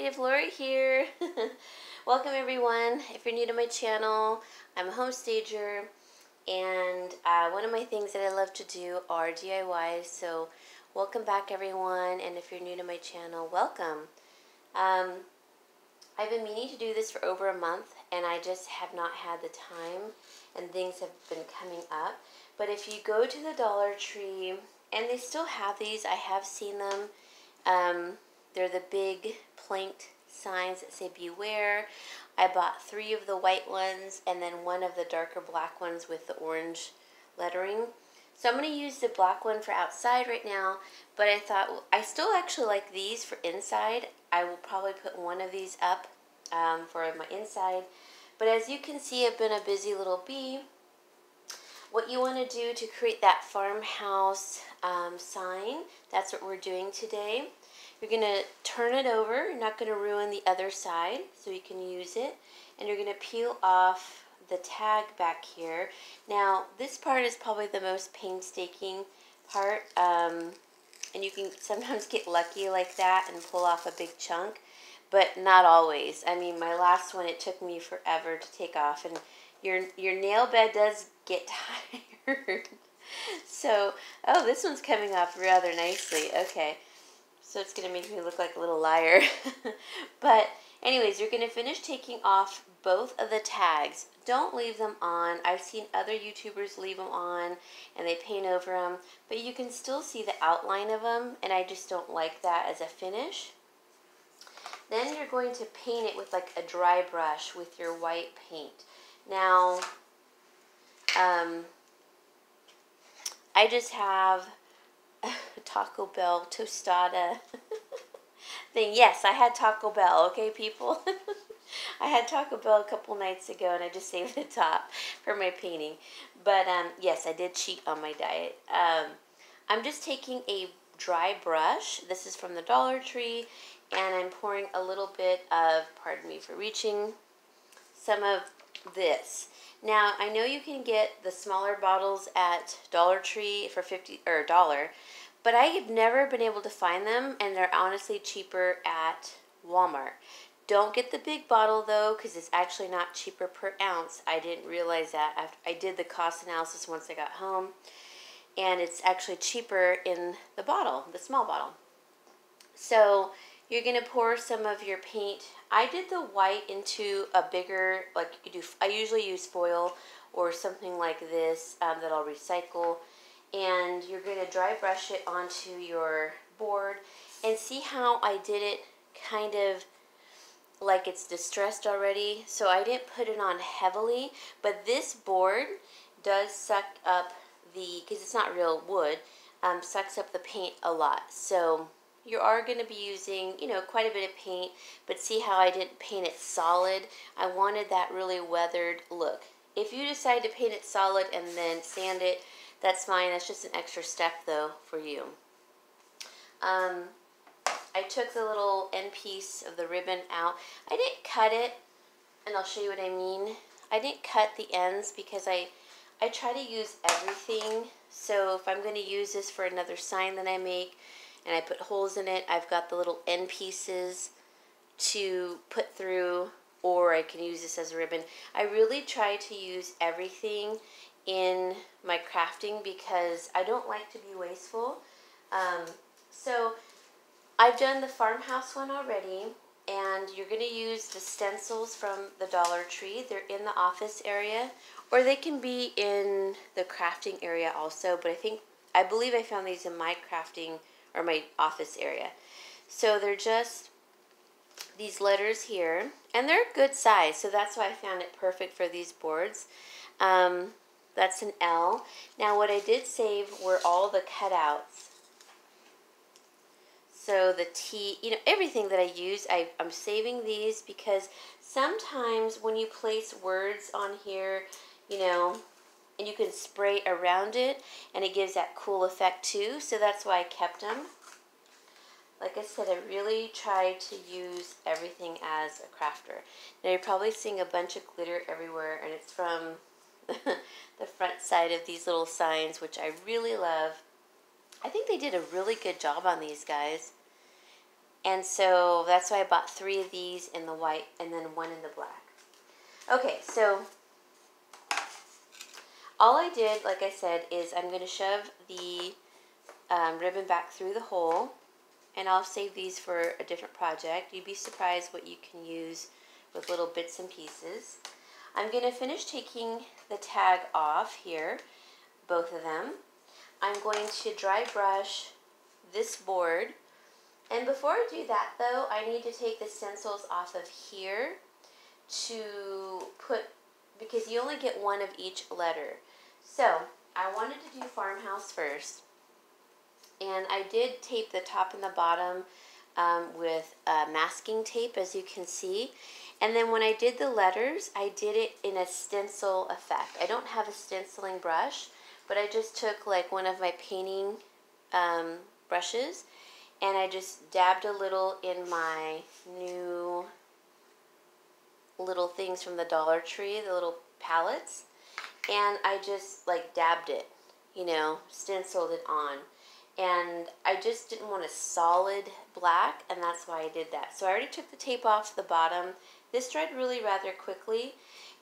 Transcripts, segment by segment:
Creative Lauri here. Welcome everyone. If you're new to my channel, I'm a home stager, and one of my things that I love to do are DIYs. So welcome back everyone, and if you're new to my channel, welcome. I've been meaning to do this for over a month, and I just have not had the time, and things have been coming up. But if you go to the Dollar Tree, and they still have these, I have seen them. They're the big planked signs that say beware. I bought 3 of the white ones and then 1 of the darker black ones with the orange lettering. So I'm going to use the black one for outside right now, but I thought, well, I still actually like these for inside. I will probably put 1 of these up for my inside. But as you can see, I've been a busy little bee. What you want to do to create that farmhouse sign, that's what we're doing today. You're going to turn it over. You're not going to ruin the other side, so you can use it. And you're going to peel off the tag back here. Now, this part is probably the most painstaking part. And you can sometimes get lucky like that and pull off a big chunk, but not always. I mean, my last one, it took me forever to take off, and your nail bed does get tired. So, oh, this one's coming off rather nicely. Okay. So it's going to make me look like a little liar. But anyways, you're going to finish taking off both of the tags. Don't leave them on. I've seen other YouTubers leave them on and they paint over them. But you can still see the outline of them, and I just don't like that as a finish. Then you're going to paint it with like a dry brush with your white paint. Now, I just have Taco Bell tostada thing. Yes, I had Taco Bell, okay, people? I had Taco Bell a couple nights ago, and I just saved the top for my painting. But, yes, I did cheat on my diet. I'm just taking a dry brush. This is from the Dollar Tree, and I'm pouring a little bit of, pardon me for reaching, some of this. Now, I know you can get the smaller bottles at Dollar Tree for $50 or $1, but I have never been able to find them, and they're honestly cheaper at Walmart. Don't get the big bottle though, because it's actually not cheaper per ounce. I didn't realize that after I did the cost analysis once I got home, and it's actually cheaper in the bottle, the small bottle. So you're going to pour some of your paint. I did the white into a bigger, like you do, I usually use foil or something like this that I'll recycle. And you're going to dry brush it onto your board. And see how I did it kind of like it's distressed already? So I didn't put it on heavily, but this board does suck up the, because it's not real wood, sucks up the paint a lot. So you are going to be using, you know, quite a bit of paint, but see how I didn't paint it solid? I wanted that really weathered look. If you decide to paint it solid and then sand it, that's fine. That's just an extra step, though, for you. I took the little end piece of the ribbon out. I didn't cut it, and I'll show you what I mean. I didn't cut the ends because I try to use everything. So if I'm going to use this for another sign that I make, and I put holes in it, I've got the little end pieces to put through, or I can use this as a ribbon. I really try to use everything in my crafting because I don't like to be wasteful. So I've done the farmhouse one already, and you're going to use the stencils from the Dollar Tree. They're in the office area, or they can be in the crafting area also, but I believe I found these in my crafting or my office area. So they're just these letters here, and they're good size, so that's why I found it perfect for these boards. That's an L. Now what I did save were all the cutouts. So the T, you know, everything that I use, I'm saving these because sometimes when you place words on here, you know, and you can spray around it, and it gives that cool effect too. So that's why I kept them. Like I said, I really try to use everything as a crafter. Now you're probably seeing a bunch of glitter everywhere, and it's from the front side of these little signs, which I really love. I think they did a really good job on these guys. And so that's why I bought 3 of these in the white and then 1 in the black. Okay, so all I did, like I said, is I'm going to shove the ribbon back through the hole, and I'll save these for a different project. You'd be surprised what you can use with little bits and pieces. I'm going to finish taking the tag off here, both of them. I'm going to dry brush this board. And before I do that though, I need to take the stencils off of here to put, because you only get 1 of each letter. So I wanted to do Farmhouse first. And I did tape the top and the bottom with masking tape, as you can see. And then when I did the letters, I did it in a stencil effect. I don't have a stenciling brush, but I just took like one of my painting brushes, and I just dabbed a little in my new little things from the Dollar Tree, the little palettes, and I just like dabbed it, you know, stenciled it on. And I just didn't want a solid black, and that's why I did that. So I already took the tape off the bottom. This dried really rather quickly,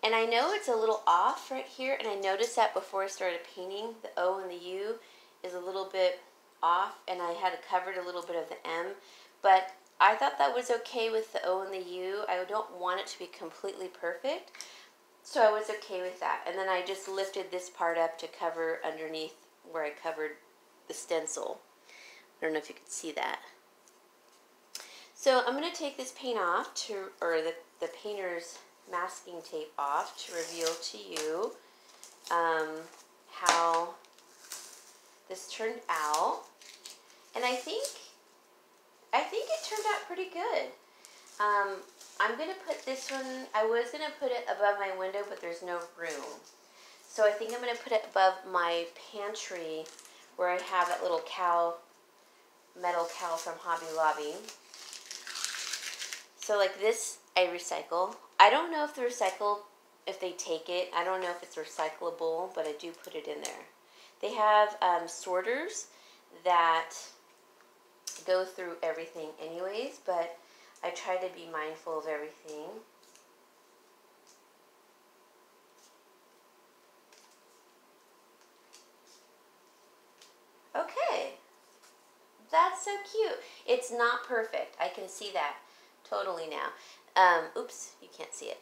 and I know it's a little off right here, and I noticed that before I started painting. The O and the U is a little bit off, and I had covered a little bit of the M, but I thought that was okay with the O and the U. I don't want it to be completely perfect, so I was okay with that. And then I just lifted this part up to cover underneath where I covered the stencil. I don't know if you could see that. So I'm going to take this paint off or the painter's masking tape off to reveal to you how this turned out. And I think it turned out pretty good. I'm going to put this one, I was going to put it above my window, but there's no room. So I think I'm going to put it above my pantry where I have that little metal cow from Hobby Lobby. So like this, I recycle. I don't know if they take it. I don't know if it's recyclable, but I do put it in there. They have sorters that go through everything anyways, but I try to be mindful of everything. Okay, that's so cute. It's not perfect. I can see that totally now. Oops, you can't see it.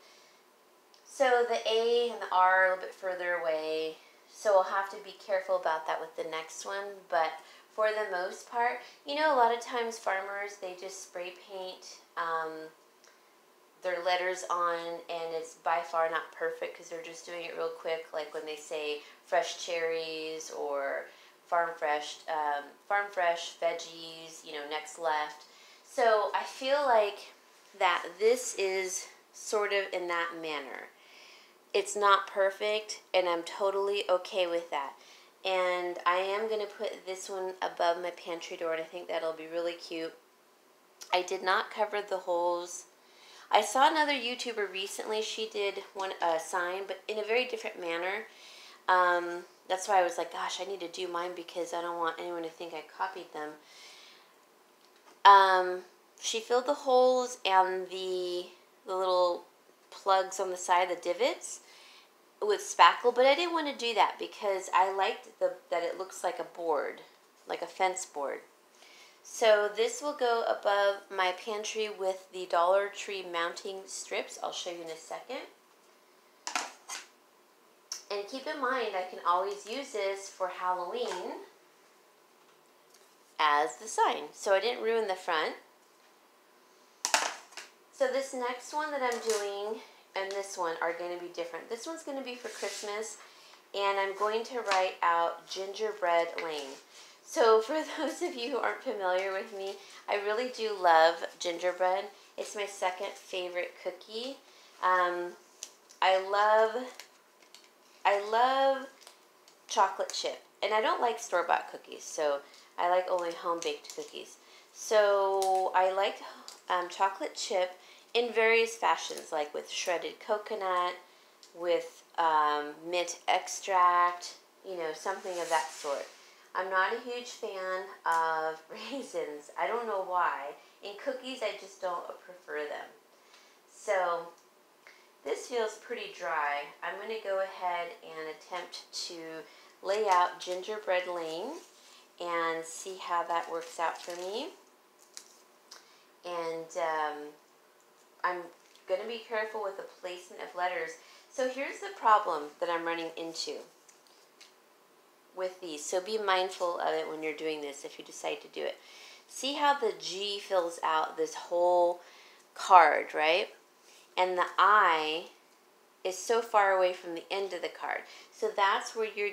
So the A and the R are a little bit further away, so I'll have to be careful about that with the next one. But for the most part, you know, a lot of times farmers, they just spray paint their letters on, and it's by far not perfect because they're just doing it real quick, like when they say fresh cherries or farm fresh veggies, you know, next left. So I feel like that this is sort of in that manner. It's not perfect, and I'm totally okay with that. And I am going to put this one above my pantry door, and I think that'll be really cute. I did not cover the holes. I saw another YouTuber recently, she did a sign, but in a very different manner. That's why I was like, gosh, I need to do mine because I don't want anyone to think I copied them. She filled the holes and the little plugs on the side, the divots, with spackle, but I didn't want to do that because I liked that it looks like a board, like a fence board. So this will go above my pantry with the Dollar Tree mounting strips. I'll show you in a second. And keep in mind, I can always use this for Halloween as the sign. So I didn't ruin the front. So this next one that I'm doing and this one are going to be different. This one's going to be for Christmas, and I'm going to write out Gingerbread Lane. So for those of you who aren't familiar with me, I really do love gingerbread. It's my second favorite cookie. I love chocolate chip, and I don't like store-bought cookies, so I like only home-baked cookies. So I like chocolate chip in various fashions, like with shredded coconut, with mint extract, you know, something of that sort. I'm not a huge fan of raisins. I don't know why. In cookies, I just don't prefer them. So this feels pretty dry. I'm going to go ahead and attempt to lay out Gingerbread Lane and see how that works out for me. And I'm going to be careful with the placement of letters. So here's the problem that I'm running into with these. So be mindful of it when you're doing this if you decide to do it. See how the G fills out this whole card, right? And the I is so far away from the end of the card. So that's where you're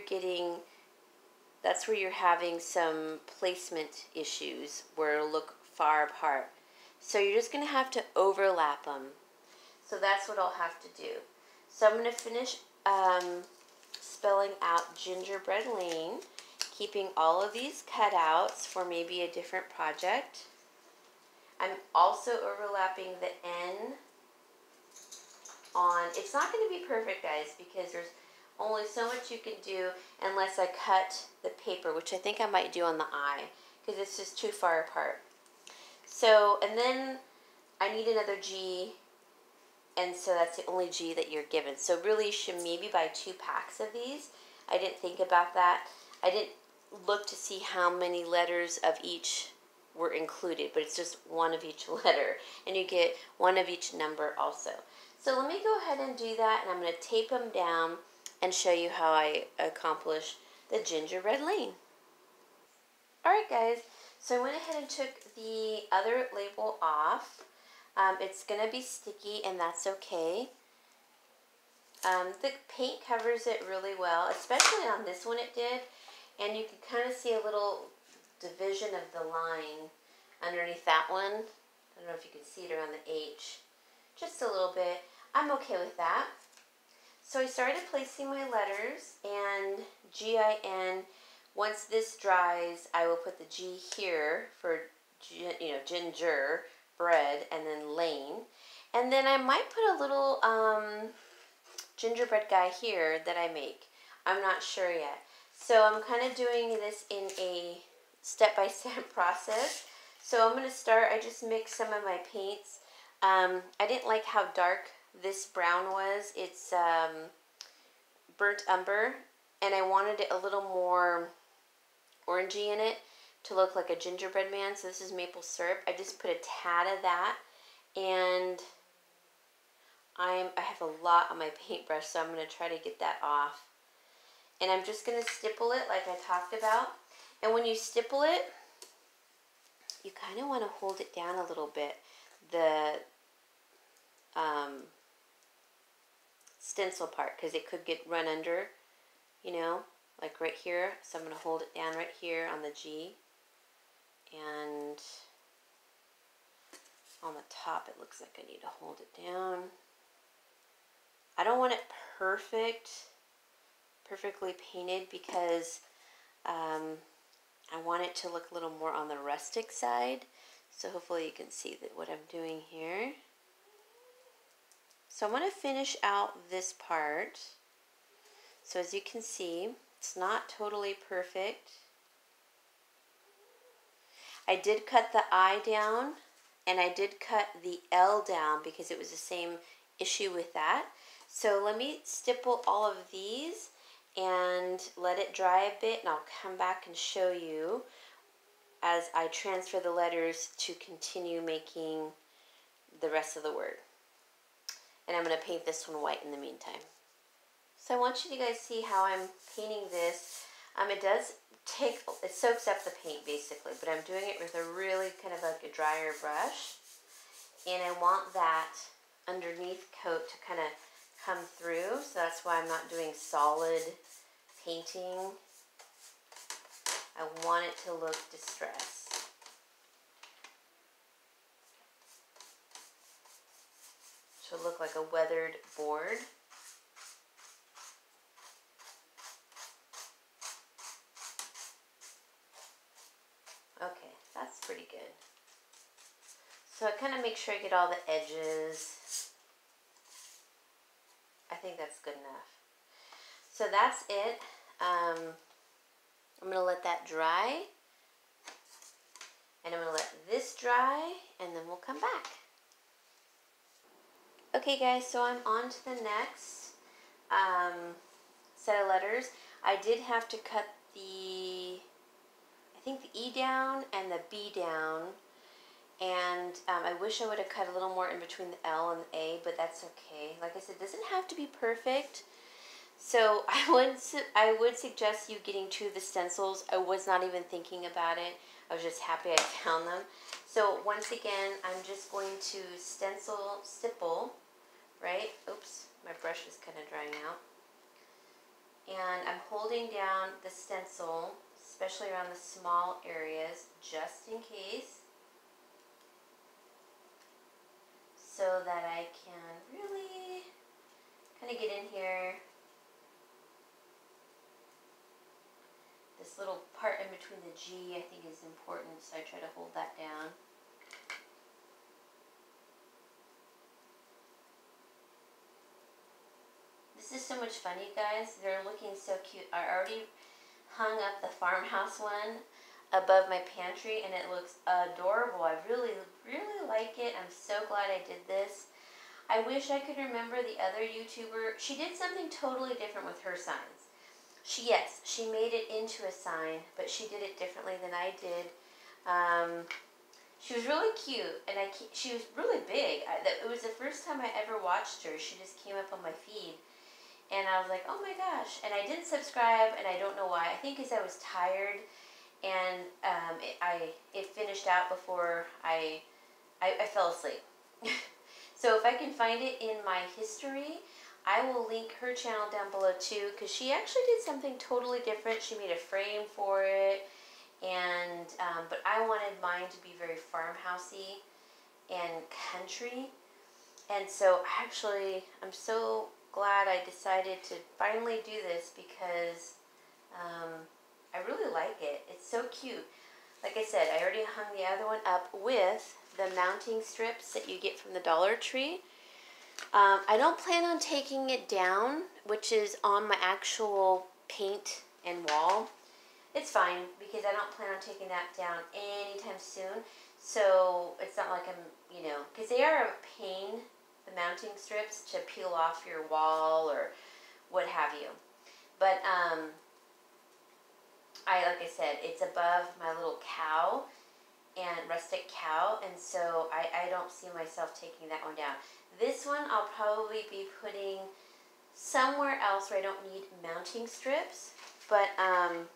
having some placement issues where it'll look far apart. So you're just going to have to overlap them. So that's what I'll have to do. So I'm going to finish spelling out Gingerbread Lane, keeping all of these cutouts for maybe a different project. I'm also overlapping the N on, it's not going to be perfect, guys, because there's only so much you can do unless I cut the paper, which I think I might do on the I, because it's just too far apart. So, and then I need another G, and so that's the only G that you're given. So really you should maybe buy 2 packs of these. I didn't think about that. I didn't look to see how many letters of each were included, but it's just one of each letter, and you get one of each number also. So let me go ahead and do that, and I'm going to tape them down and show you how I accomplish the Gingerbread Lane. Alright guys, so I went ahead and took the other label off. It's going to be sticky, and that's okay. The paint covers it really well, especially on this one it did. And you can kind of see a little division of the line underneath that one. I don't know if you can see it around the H. Just a little bit. I'm okay with that. So I started placing my letters, and G-I-N. Once this dries, I will put the G here for, ginger, bread, and then lane. And then I might put a little gingerbread guy here that I make. I'm not sure yet. So I'm kind of doing this in a step-by-step process. So I'm going to start, I just mixed some of my paints. I didn't like how dark this brown was. It's burnt umber, and I wanted it a little more orangey in it to look like a gingerbread man. So this is maple syrup. I just put a tad of that, and I have a lot on my paintbrush, so I'm going to try to get that off. And I'm just going to stipple it like I talked about. And when you stipple it, you kind of want to hold it down a little bit. The stencil part, because it could get run under, like right here. So I'm going to hold it down right here on the G. And on the top, it looks like I need to hold it down. I don't want it perfectly painted, because I want it to look a little more on the rustic side. So hopefully you can see what I'm doing here. So I'm going to finish out this part. So as you can see, it's not totally perfect. I did cut the I down, and I did cut the L down because it was the same issue with that. So let me stipple all of these and let it dry a bit, and I'll come back and show you as I transfer the letters to continue making the rest of the word. And I'm going to paint this one white in the meantime. So I want you to guys see how I'm painting this. It soaks up the paint basically, but I'm doing it with a really kind of like a drier brush. And I want that underneath coat to kind of come through, so that's why I'm not doing solid painting. I want it to look distressed. Should look like a weathered board. Okay, that's pretty good. So I kind of make sure I get all the edges. I think that's good enough. So that's it. I'm going to let that dry. And I'm going to let this dry. and then we'll come back. Okay guys, so I'm on to the next set of letters. I did have to cut I think the E down and the B down, and I wish I would have cut a little more in between the L and the A, but that's okay. Like I said, it doesn't have to be perfect. So I would suggest you getting 2 of the stencils. I was not even thinking about it. I was just happy I found them. So once again, I'm just going to stipple, right? Oops, my brush is kind of drying out. And I'm holding down the stencil, especially around the small areas, just in case, so that I can really kind of get in here. This little part in between the G, I think, is important, so I try to hold that down. This is so much fun, you guys. They're looking so cute. I already hung up the Farmhouse one above my pantry, and it looks adorable. I really, really like it. I'm so glad I did this. I wish I could remember the other YouTuber. She did something totally different with her signs. Yes, she made it into a sign, but she did it differently than I did. She was really cute, and she was really big. It was the first time I ever watched her. She just came up on my feed, and I was like, oh my gosh. And I didn't subscribe, and I don't know why. I think because I was tired, and it finished out before I fell asleep. So if I can find it in my history, I will link her channel down below too, because she actually did something totally different. She made a frame for it, and but I wanted mine to be very farmhousey and country, and so actually I'm so glad I decided to finally do this, because I really like it. It's so cute. Like I said, I already hung the other one up with the mounting strips that you get from the Dollar Tree. I don't plan on taking it down, which is on my actual paint and wall. It's fine, because I don't plan on taking that down anytime soon. So it's not like I'm, because they are a pain, the mounting strips, to peel off your wall or what have you. But like I said, it's above my little cow and rustic cow, and so I don't see myself taking that one down. This one I'll probably be putting somewhere else where I don't need mounting strips. But oh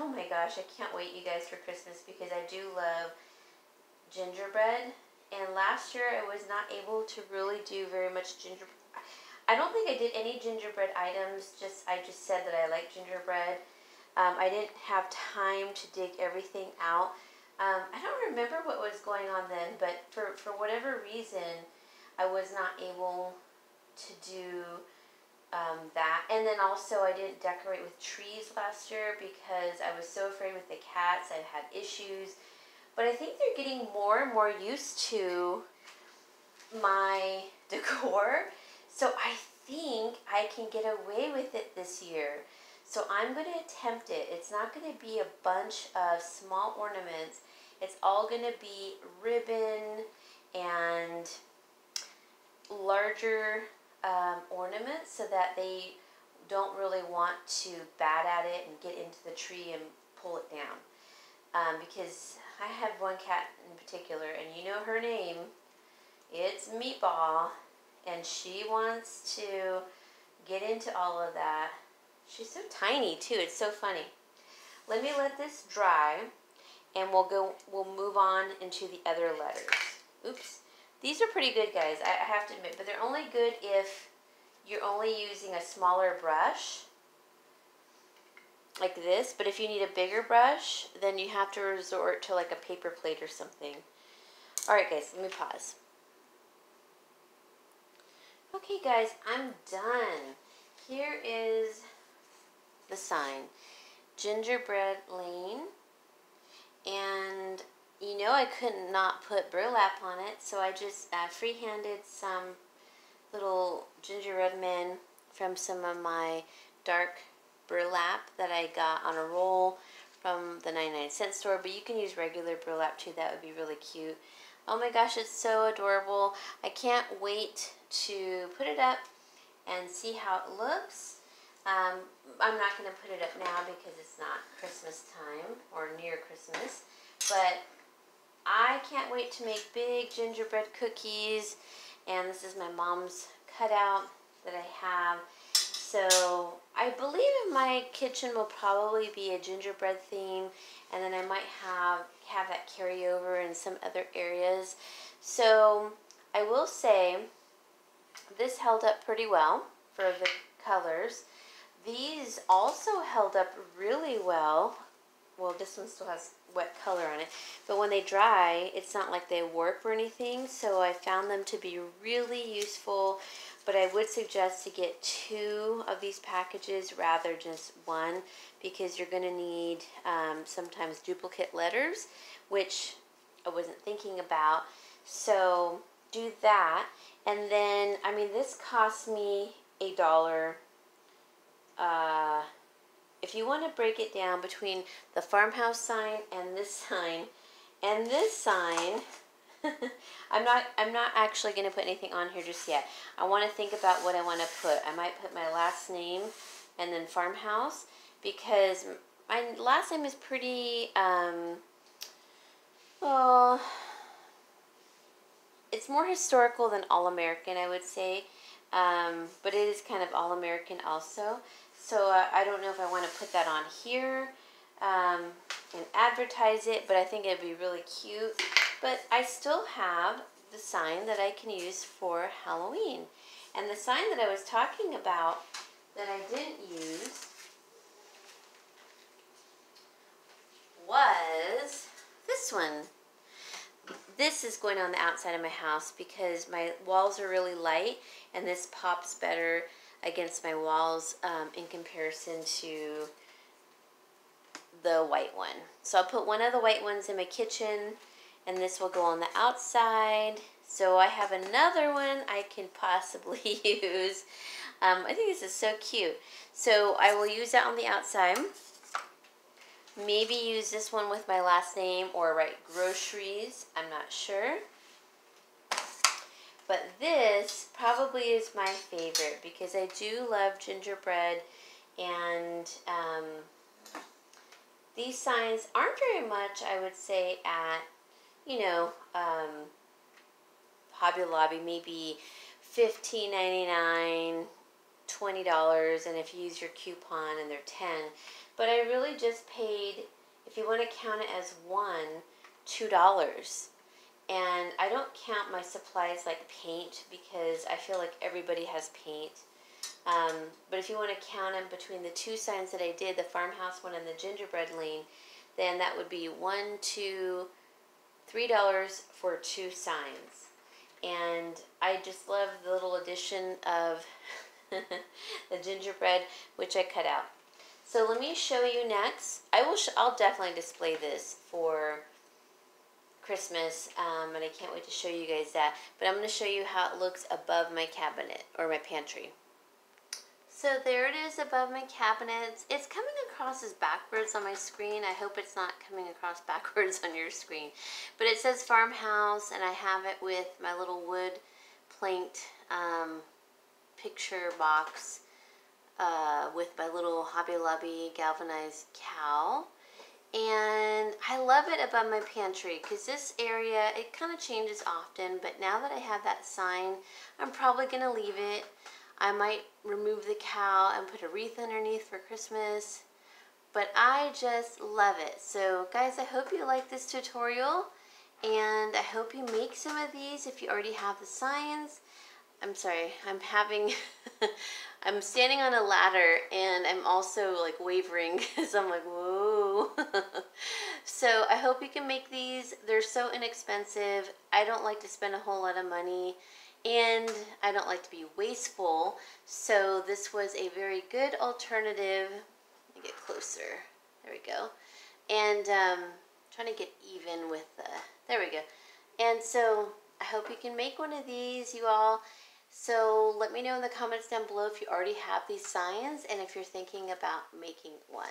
my gosh, I can't wait, you guys, for Christmas, because I do love gingerbread. And last year I was not able to really do very much gingerbread. I don't think I did any gingerbread items. I just said that I like gingerbread. I didn't have time to dig everything out. I don't remember what was going on then, but for whatever reason, I was not able to do that. And then also I didn't decorate with trees last year because I was so afraid with the cats. I had issues. But I think they're getting more and more used to my decor. So I think I can get away with it this year. So I'm going to attempt it. It's not going to be a bunch of small ornaments. It's all going to be ribbon and larger ornaments, so that they don't really want to bat at it and get into the tree and pull it down. Because I have one cat in particular, and you know her name. It's Meatball, and she wants to get into all of that. She's so tiny too. It's so funny. Let me let this dry, and we'll move on into the other letters. Oops. These are pretty good, guys, I have to admit, but they're only good if you're only using a smaller brush like this. But if you need a bigger brush, then you have to resort to like a paper plate or something. Alright guys, let me pause. Okay guys, I'm done. Here is the sign. Gingerbread Lane. And you know I could not put burlap on it, so I just freehanded some little gingerbread men from some of my dark burlap that I got on a roll from the 99-cent store, but you can use regular burlap too. That would be really cute. Oh my gosh, it's so adorable. I can't wait to put it up and see how it looks. I'm not going to put it up now because it's not Christmas time or near Christmas, but I can't wait to make big gingerbread cookies, and this is my mom's cutout that I have. So I believe in my kitchen will probably be a gingerbread theme, and then I might have that carry over in some other areas. So I will say this held up pretty well for the colors. These also held up really well. Well, this one still has wet color on it, but when they dry, it's not like they warp or anything, so I found them to be really useful. But I would suggest to get 2 of these packages rather just 1, because you're going to need sometimes duplicate letters, which I wasn't thinking about. So do that. And then, I mean, this cost me $1. If you want to break it down between the Farmhouse sign and this sign, I'm not actually going to put anything on here just yet. I want to think about what I want to put. I might put my last name and then Farmhouse, because my last name is pretty, well, it's more historical than All-American, I would say, but it is kind of All-American also. So I don't know if I want to put that on here and advertise it, but I think it'd be really cute. But I still have the sign that I can use for Halloween. And the sign that I was talking about that I didn't use was this one. This is going on the outside of my house because my walls are really light, and this pops better against my walls in comparison to the white one. So I'll put one of the white ones in my kitchen, and this will go on the outside. So I have another one I can possibly use. I think this is so cute. So I will use that on the outside. Maybe use this one with my last name or write groceries. I'm not sure. But this probably is my favorite because I do love gingerbread, and these signs aren't very much, I would say, at, you know, Hobby Lobby, maybe $15.99, $20, and if you use your coupon, and they're $10. But I really just paid, if you want to count it as one, $2. And I don't count my supplies like paint because I feel like everybody has paint. But if you want to count them between the 2 signs that I did, the Farmhouse one and the gingerbread lane, then that would be $1, $2, $3 for 2 signs. And I just love the little addition of the gingerbread, which I cut out. So let me show you next. I'll definitely display this for Christmas, and I can't wait to show you guys that. But I'm going to show you how it looks above my cabinet or my pantry. So there it is above my cabinet. It's coming across as backwards on my screen. I hope it's not coming across backwards on your screen. But it says Farmhouse, and I have it with my little wood planked picture box with my little Hobby Lobby galvanized cow. And I love it above my pantry because this area, it kind of changes often, but now that I have that sign, I'm probably going to leave it. I might remove the cow and put a wreath underneath for Christmas, but I just love it. So guys, I hope you like this tutorial, and I hope you make some of these if you already have the signs. I'm sorry, I'm having, I'm standing on a ladder and I'm also like wavering because I'm like, whoa. So I hope you can make these. They're so inexpensive. I don't like to spend a whole lot of money, and I don't like to be wasteful. So this was a very good alternative. Let me get closer. There we go. And trying to get even with the, there we go. And so I hope you can make one of these, you all. So let me know in the comments down below if you already have these signs and if you're thinking about making one.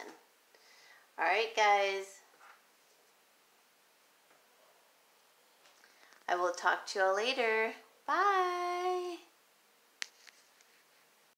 Alright guys, I will talk to you all later. Bye.